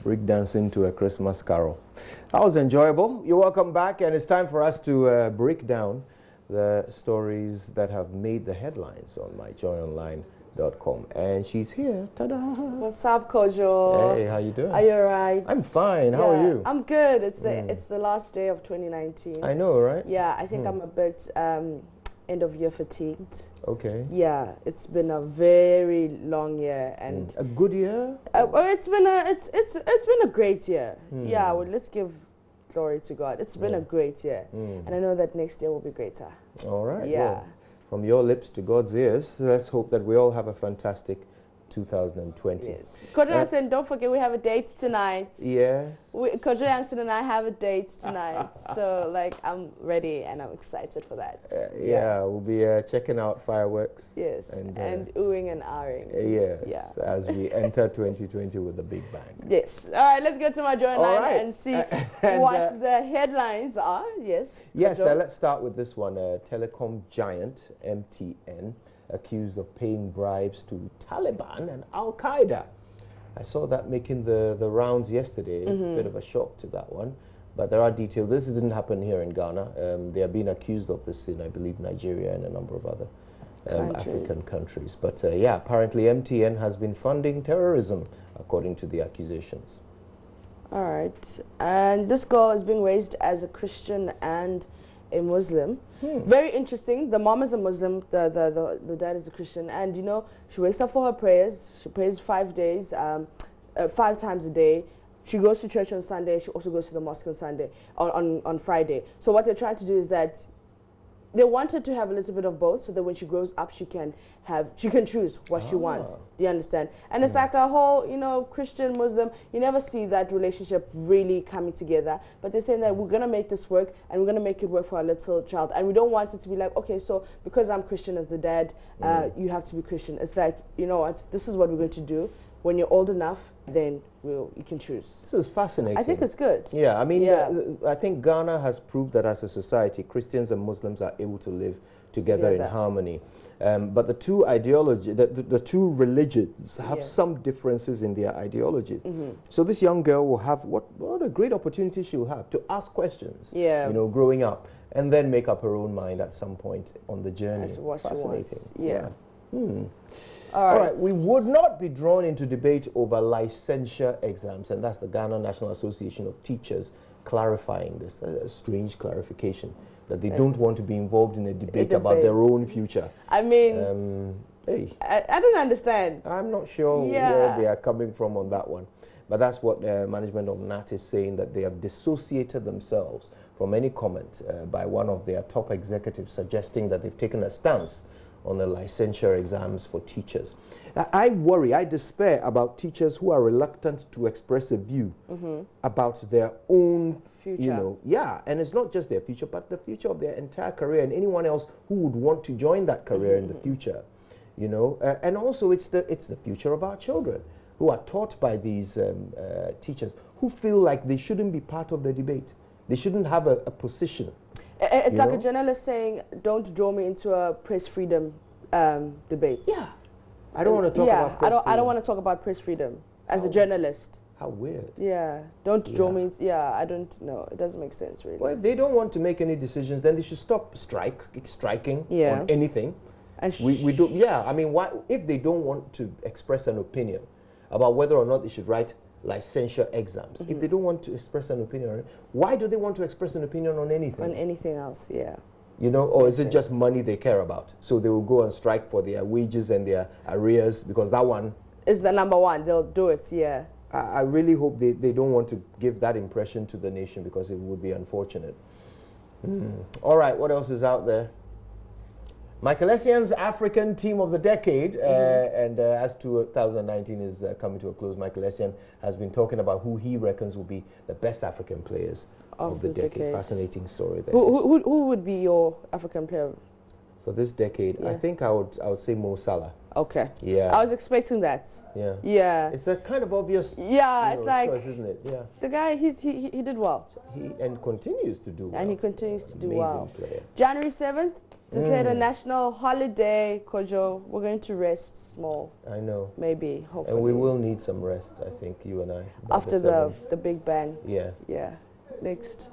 Breakdancing to a Christmas carol. That was enjoyable. You're welcome back, and it's time for us to break down the stories that have made the headlines on myjoyonline.com. And she's here. Ta-da! What's up, Kojo? Hey, how you doing? Are you alright? I'm fine. How are you? I'm good. It's the last day of 2019. I know, right? Yeah, I think I'm a bit end of year fatigued. Okay. Yeah, it's been a very long year and a good year. It's been a great year. Yeah, well, let's give glory to God. It's been a great year, and I know that next year will be greater. All right. Yeah. Well, from your lips to God's ears, let's hope that we all have a fantastic 2020. Yes. Kojo Hansen, don't forget we have a date tonight. Yes. Kojo Hansen and I have a date tonight. So, like, I'm ready and I'm excited for that. Yeah, we'll be checking out fireworks. Yes. And oohing and ahhing. Yes. Yeah. As we enter 2020 with a big bang. Yes. All right, let's go to my joint line and see what the headlines are. Yes. Yes, let's start with this one. Telecom giant MTN accused of paying bribes to Taliban and Al-Qaeda. I saw that making the rounds yesterday. A bit of a shock to that one. But there are details. This didn't happen here in Ghana. They are being accused of this in, I believe, Nigeria and a number of other African countries. But yeah, apparently MTN has been funding terrorism, according to the accusations. All right. And this girl is being raised as a Christian and a Muslim. Very interesting. The mom is a Muslim, the dad is a Christian, and you know, she wakes up for her prayers. She prays 5 days, 5 times a day. She goes to church on Sunday. She also goes to the mosque on Sunday, on Friday. So what they're trying to do is that they want her to have a little bit of both, so that when she grows up, she can choose what she wants. Do you understand? And it's like a whole, you know, Christian, Muslim, you never see that relationship really coming together. But they're saying that we're going to make this work, and we're going to make it work for our little child. And we don't want it to be like, okay, so because I'm Christian as the dad, you have to be Christian. It's like, you know what, this is what we're going to do. When you're old enough, then you can choose. This is fascinating. I think it's good. Yeah, I mean, I think Ghana has proved that as a society, Christians and Muslims are able to live together in harmony. But the two ideology, the two religions have some differences in their ideologies. So this young girl will have what a great opportunity she'll have to ask questions. Yeah, you know, growing up, and then make up her own mind at some point on the journey. That's what fascinating. Yeah. All right, we would not be drawn into debate over licensure exams, and that's the Ghana National Association of Teachers clarifying this. That's a strange clarification, that they don't want to be involved in a debate about their own future. I mean, hey, I don't understand. I'm not sure where they are coming from on that one. But that's what management of NAT is saying, that they have dissociated themselves from any comment by one of their top executives suggesting that they've taken a stance on the licensure exams for teachers. I worry, I despair about teachers who are reluctant to express a view about their own future. You know, and it's not just their future, but the future of their entire career, and anyone else who would want to join that career in the future. You know, and also it's the future of our children who are taught by these teachers who feel like they shouldn't be part of the debate. They shouldn't have a position. It's like a journalist saying, don't draw me into a press freedom debate. Yeah. I don't want to talk about press freedom. I don't want to talk about press freedom as a journalist. How weird. Yeah. Don't draw me. I don't know. It doesn't make sense, really. Well, if they don't want to make any decisions, then they should stop striking on anything. And we do. Yeah. I mean, why, if they don't want to express an opinion about whether or not they should write licensure exams, if they don't want to express an opinion on it, why do they want to express an opinion on anything? On anything else, yeah. You know, or is it just money they care about? So they will go and strike for their wages and their arrears, because that one is the number one. They'll do it, yeah. I really hope they don't want to give that impression to the nation, because it would be unfortunate. All right, what else is out there? Michael Essien's African Team of the Decade, and as 2019 is coming to a close, Michael Essien has been talking about who he reckons will be the best African players of the decade. Fascinating story there. Who would be your African player for this decade? I think I would say Mo Salah. Okay. Yeah. I was expecting that. Yeah. Yeah. It's a kind of obvious. Yeah, it's like choice, isn't it? Yeah. The guy, he did well. He continues to do well. And he continues to do Amazing well. Player. January 7th. Declared a national holiday, Kojo. We're going to rest small. I know. Maybe, hopefully. And we will need some rest, I think, you and I. After the big bang. Yeah. Yeah. Next.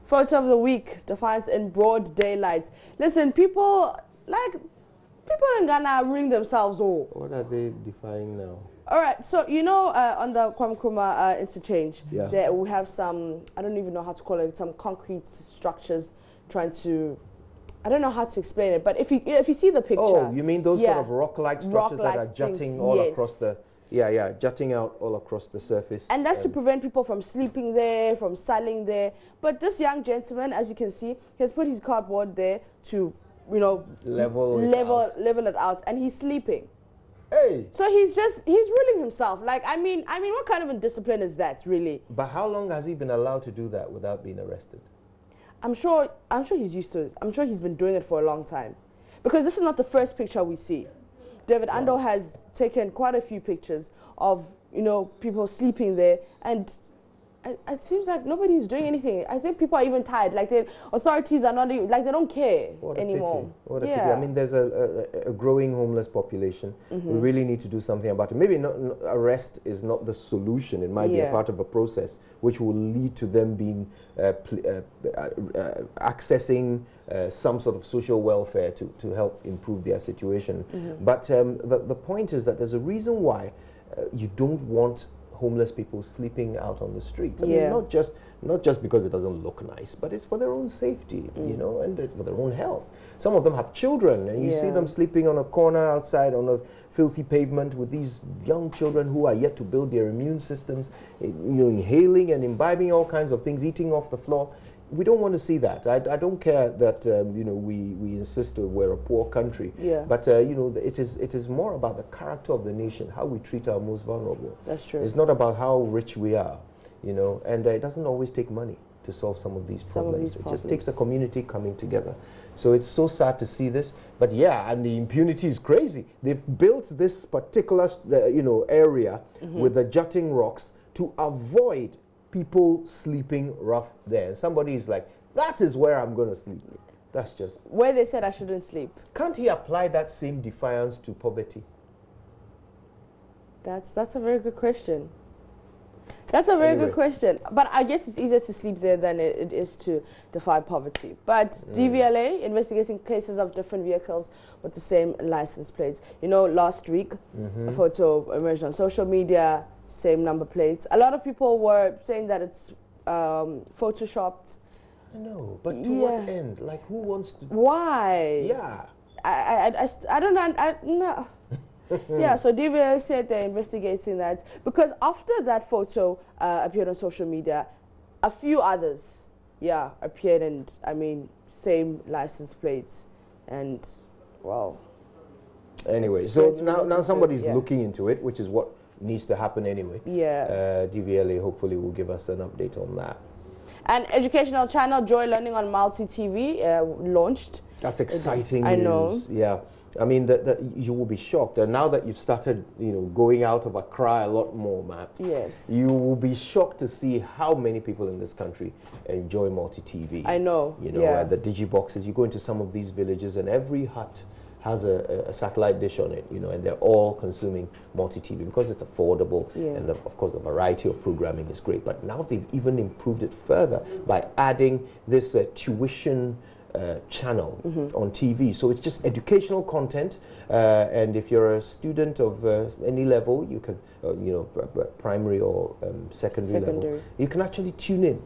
Photo of the week, defiance in broad daylight. Listen, people in Ghana are ruining themselves all. What are they defying now? All right, so you know on the Kwame Nkrumah interchange, yeah, there we have some, I don't even know how to call it, some concrete structures trying to, I don't know how to explain it, but if you see the picture. Oh, you mean those sort of rock-like structures that are jutting all across the, jutting out all across the surface. And that's to prevent people from sleeping there, from selling there. But this young gentleman, as you can see, he has put his cardboard there to, you know, level it out, and he's sleeping. Hey. So he's ruling himself. Like, I mean, what kind of indiscipline is that, really? But how long has he been allowed to do that without being arrested? I'm sure he's used to it. I'm sure he's been doing it for a long time. Because this is not the first picture we see. David Ando has taken quite a few pictures of, you know, people sleeping there, and it seems like nobody's doing anything. I think people are even tired. Like, the authorities are not even, like, they don't care anymore. What a pity. I mean, there's a growing homeless population. We really need to do something about it. Maybe arrest is not the solution. It might be a part of a process which will lead to them being accessing some sort of social welfare to help improve their situation. But the point is that there's a reason why you don't want homeless people sleeping out on the streets. I mean, not just because it doesn't look nice, but it's for their own safety, you know, and it's for their own health. Some of them have children, and you see them sleeping on a corner outside on a filthy pavement with these young children who are yet to build their immune systems, you know, inhaling and imbibing all kinds of things, eating off the floor. We don't want to see that. I don't care that you know, we insist we're a poor country. But you know, it is more about the character of the nation, how we treat our most vulnerable. That's true. It's not about how rich we are, you know. And it doesn't always take money to solve some of these problems. It just takes a community coming together. So it's so sad to see this. But yeah, and the impunity is crazy. They've built this particular you know, area with the jutting rocks to avoid people sleeping rough there. And somebody is like, that is where I'm going to sleep. That's just... Where they said I shouldn't sleep. Can't he apply that same defiance to poverty? That's a very good question. That's a very good question. But I guess it's easier to sleep there than it is to defy poverty. But DVLA, investigating cases of different vehicles with the same license plates. You know, last week, a photo emerged on social media, same number plates. A lot of people were saying that it's photoshopped. I know, but to what end? Like, who wants to... Why? Yeah. I don't know. No. Yeah, so DVLA said they're investigating that because after that photo appeared on social media, a few others, appeared, and I mean, same license plates, and well. Anyway, so now somebody's looking into it, which is what needs to happen anyway. DVLA hopefully will give us an update on that. An educational channel, Joy Learning on Multi TV, launched. That's exciting news. I know. Yeah. I mean, you will be shocked. And now that you've started, you know, going out of Accra a lot more, Maps, you will be shocked to see how many people in this country enjoy multi-TV. I know. You know, the digiboxes. You go into some of these villages and every hut has a satellite dish on it, you know, and they're all consuming multi-TV because it's affordable, and of course the variety of programming is great. But now they've even improved it further by adding this tuition channel on TV. So it's just educational content, and if you're a student of any level, you can, you know, primary or secondary level, you can actually tune in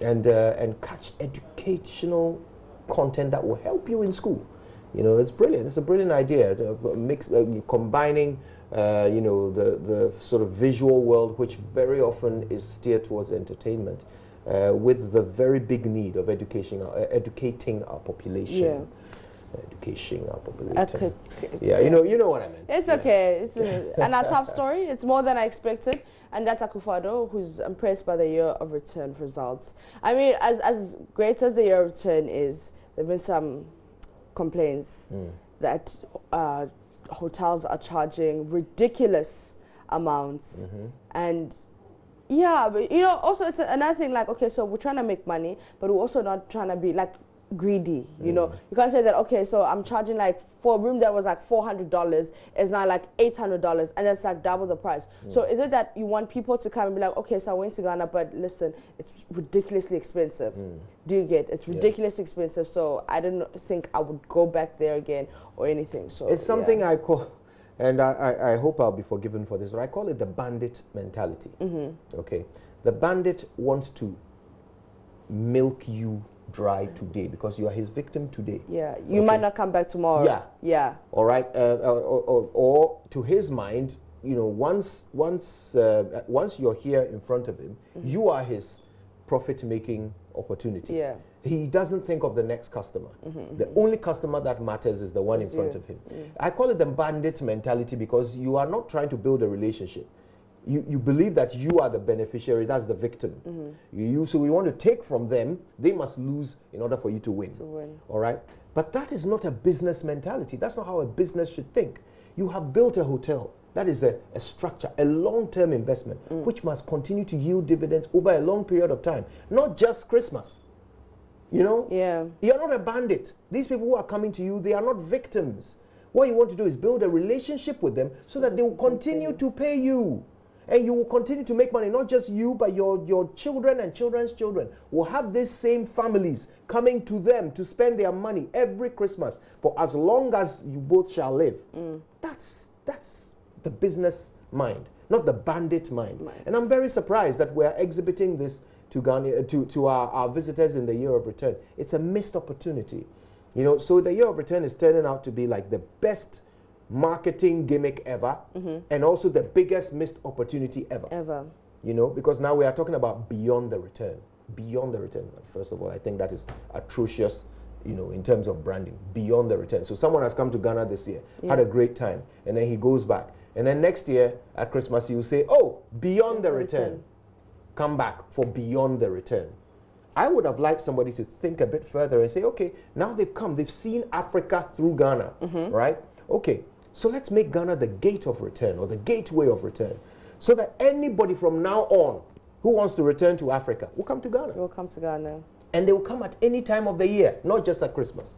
and catch educational content that will help you in school. You know, it's brilliant. It's a brilliant idea. Combining, you know, the sort of visual world, which very often is steered towards entertainment, with the very big need of educating our population. Educating our population. You know what I meant. It's okay. And our top story, it's more than I expected, and that's Akufo-Addo, who's impressed by the year of return results. I mean, as great as the year of return is, there have been some complaints that hotels are charging ridiculous amounts, and but you know, also it's another thing, like, okay, so we're trying to make money, but we're also not trying to be like, greedy, you know. You can't say that, okay, so I'm charging like, for a room that was like $400, is now like $800, and that's like double the price. So is it that you want people to come and be like, okay, so I went to Ghana, but listen, it's ridiculously expensive. Do you get? It's ridiculously expensive, so I don't think I would go back there again or anything. So it's something I call, and I hope I'll be forgiven for this, but I call it the bandit mentality. Okay, the bandit wants to milk you dry today because you are his victim today. Yeah, you might not come back tomorrow. Yeah. Yeah. All right. Or to his mind, you know, once you're here in front of him, you are his profit-making opportunity. Yeah. He doesn't think of the next customer. The only customer that matters is the one in front of him. I call it the bandit mentality because you are not trying to build a relationship. You believe that you are the beneficiary, that's the victim. So we want to take from them, they must lose in order for you to win. All right? But that is not a business mentality. That's not how a business should think. You have built a hotel. That is a structure, a long-term investment, which must continue to yield dividends over a long period of time, not just Christmas. You know? Yeah. You're not a bandit. These people who are coming to you, they are not victims. What you want to do is build a relationship with them so that they will continue to pay you. And you will continue to make money, not just you, but your children and children's children will have these same families coming to them to spend their money every Christmas for as long as you both shall live. That's the business mind, not the bandit mind. And I'm very surprised that we're exhibiting this to Ghana, to our visitors in the year of return. It's a missed opportunity. You know, so the year of return is turning out to be like the best marketing gimmick ever, and also the biggest missed opportunity ever. You know, because now we are talking about beyond the return. Beyond the return. First of all, I think that is atrocious, you know, in terms of branding. Beyond the return. So someone has come to Ghana this year, had a great time, and then he goes back. And then next year at Christmas, you say, oh, beyond the return. Come back for beyond the return. I would have liked somebody to think a bit further and say, okay, now they've come, they've seen Africa through Ghana, right? Okay. So let's make Ghana the gate of return or the gateway of return so that anybody from now on who wants to return to Africa will come to Ghana. Will come to Ghana. And they will come at any time of the year, not just at Christmas.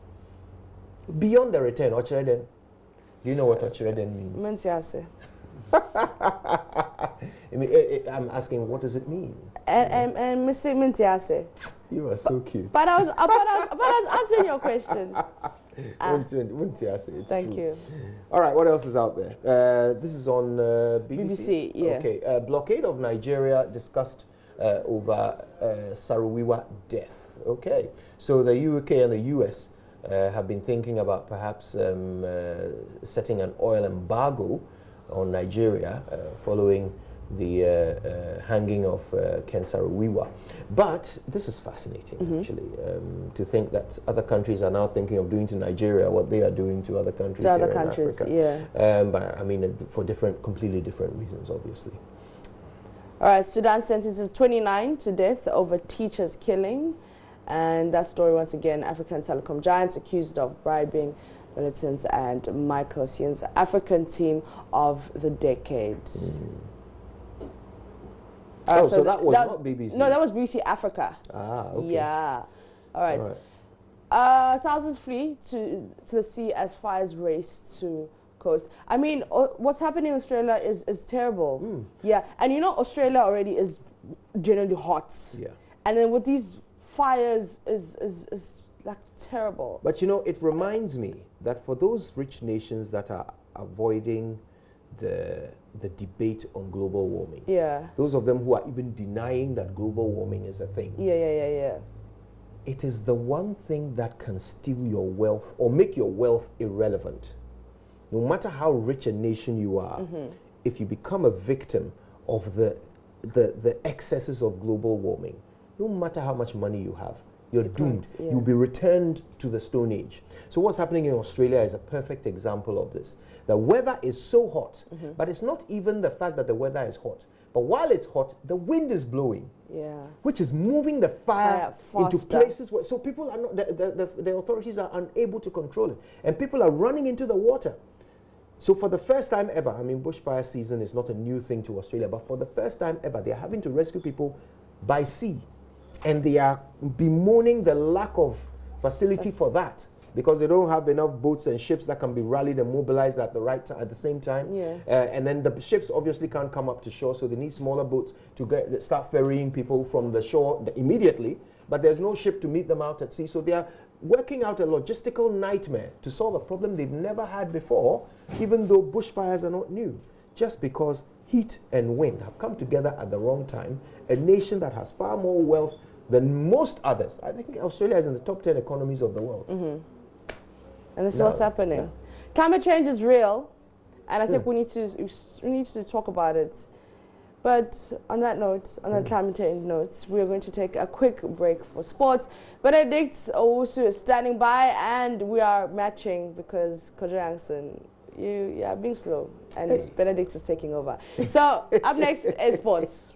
Beyond the return, Ochireden. Do you know what Ochireden means? Mentiase. I'm asking, what does it mean? And Mentiase. You are so cute. But I was answering your question. Thank you. All right, what else is out there? This is on BBC. Yeah. Okay, blockade of Nigeria discussed over Saruwiwa death. Okay, so the UK and the US have been thinking about perhaps setting an oil embargo on Nigeria following the hanging of Ken Saro-Wiwa. But this is fascinating, actually, to think that other countries are now thinking of doing to Nigeria what they are doing to other countries here in Africa. Yeah. But I mean, for completely different reasons, obviously. All right, Sudan sentences 29 to death over teachers killing. And that story, once again, African telecom giants accused of bribing militants and Michael Ossien's African team of the decade. So that was not BBC? No, that was BBC Africa. Ah, okay. Yeah. All right. Thousands flee to the sea as fires race to coast. I mean, what's happening in Australia is terrible. Yeah, and you know, Australia already is generally hot. Yeah. And then with these fires is like terrible. But you know, it reminds me that for those rich nations that are avoiding the debate on global warming, those of them who are even denying that global warming is a thing, it is the one thing that can steal your wealth or make your wealth irrelevant. No matter how rich a nation you are, if you become a victim of the excesses of global warming, no matter how much money you have, you're doomed. You'll be returned to the Stone Age. So what's happening in Australia is a perfect example of this. The weather is so hot, but it's not even the fact that the weather is hot. But while it's hot, the wind is blowing, which is moving the fire into places where, so people are not, the authorities are unable to control it. And people are running into the water. So for the first time ever, I mean, bushfire season is not a new thing to Australia, but for the first time ever, they are having to rescue people by sea. And they are bemoaning the lack of facility for that, because they don't have enough boats and ships that can be rallied and mobilized at the right time, at the same time. Yeah. And then the ships obviously can't come up to shore, so they need smaller boats to start ferrying people from the shore immediately. But there's no ship to meet them out at sea, so they are working out a logistical nightmare to solve a problem they've never had before, even though bushfires are not new, just because heat and wind have come together at the wrong time. A nation that has far more wealth than most others. I think Australia is in the top 10 economies of the world. And this is what's happening. Yeah. Climate change is real, and I think we need to talk about it. But on that note, on that climate change note, we are going to take a quick break for sports. Benedict Owusu is standing by, and we are matching because Kojo Yankson, you are being slow, and Benedict is taking over. So up next is sports.